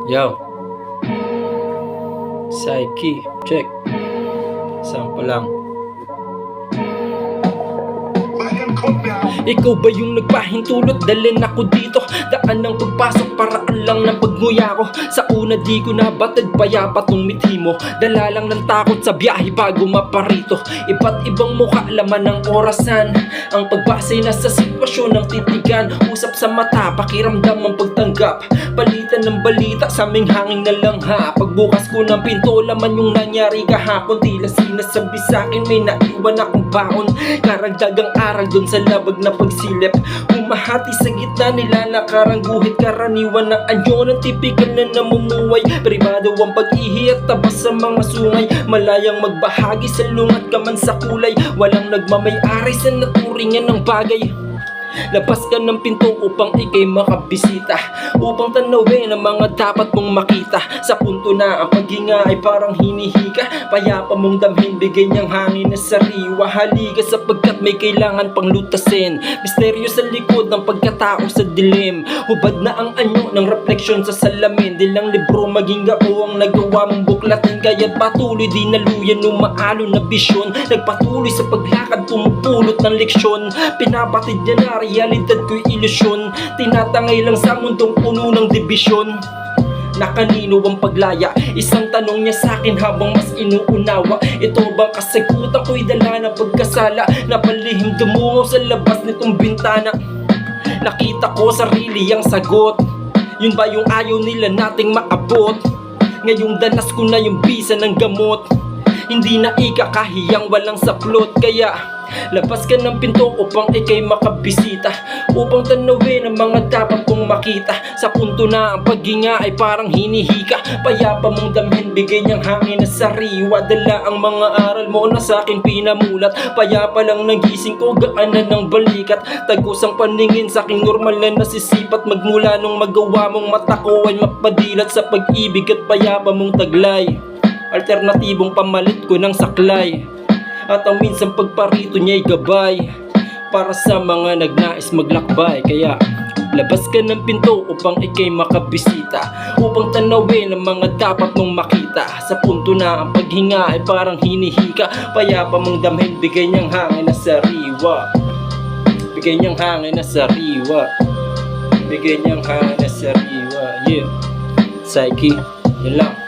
Yo, Psyche, check. Sample lang. Ikaw ba yung nagpahintulot? Dalhin ako dito. Daan ng pagpasok, paraan lang ng pagnguya ko. Sa una di ko nabatid, payapa tong mithi mo. Dala lang ng takot sa biyahe bago maparito. Iba't ibang mukha, laman ng orasan. Ang pagbasay na sa sitwasyon ng titigan. Usap sa mata, pakiramdam ang pagtanggap. Palitan ng balita, sa aming hangin na lang ha. Pagbukas ko ng pinto, laman yung nangyari kahapon. Tila sinasabi sa'kin, may naiwan akong baon. Karagdagang aral dun sa labag na pagsilip. Humahati sa gitna nila nakarang guhit. Karaniwan na anyo ng tipikal na namumuhay. Pribado ang pag-ihi at tabas sa mga sungay. Malayang magbahagi sa lungat ka man sa kulay. Walang nagmamay-ari sa naturingan ng bagay. Labas ka ng pinto upang ikay makabisita, upang tanawin ang mga dapat mong makita. Sa punto na ang paghinga ay parang hinihika. Payapa mong damhin, bigay niyang hangin na sariwa. Halika sapagkat may kailangan pang lutasin. Misteryo sa likod ng pagkatao sa dilim. Hubad na ang anyo ng refleksyon sa salamin. Dilang libro maging gao ang nagawa mong buklatin. Kaya't patuloy di naluyan ng maalon na bisyon. Nagpatuloy sa paglakad, pumupulot ng leksyon. Pinapatid niya na realidad ko'y ilusyon. Tinatangay lang sa mundong puno ng dibisyon. Na kanino ang paglaya? Isang tanong niya sa'kin habang mas inuunawa. Ito bang kasagutan ko'y dala ng pagkasala? Napalihim dumungaw sa labas nitong bintana. Nakita ko sarili ang sagot. Yun ba yung ayaw nila nating maabot? Ngayong danas ko na yung bisa ng gamot. Hindi na ikakahiyang walang saplot. Kaya labas ka ng pinto upang ikay makabisita, upang tanawin ang mga dapat kong makita. Sa punto na ang paghinga ay parang hinihika. Payapa mong damhin, bigay niyang hangin na sariwa. Dala ang mga aral mo na sa akin pinamulat. Payapa lang nagising ko, gaanan ng balikat. Tagusang paningin sa aking normal na nasisipat. Magmula nung magawa mong mata ko ay mapadilat sa pag-ibig at payapa mong taglay. Alternatibong pamalit ko ng saklay. At ang minsan pagparito niya'y gabay para sa mga nagnais maglakbay. Kaya labas ka ng pinto upang ikay makabisita, upang tanawin ang mga dapat mong makita. Sa punto na ang paghinga ay parang hinihika. Payapa mong damhin, bigay niyang hangin na sariwa. Bigay niyang hangin na sariwa. Bigay niyang hangin na sariwa. Yeah, Psyche, yun lang.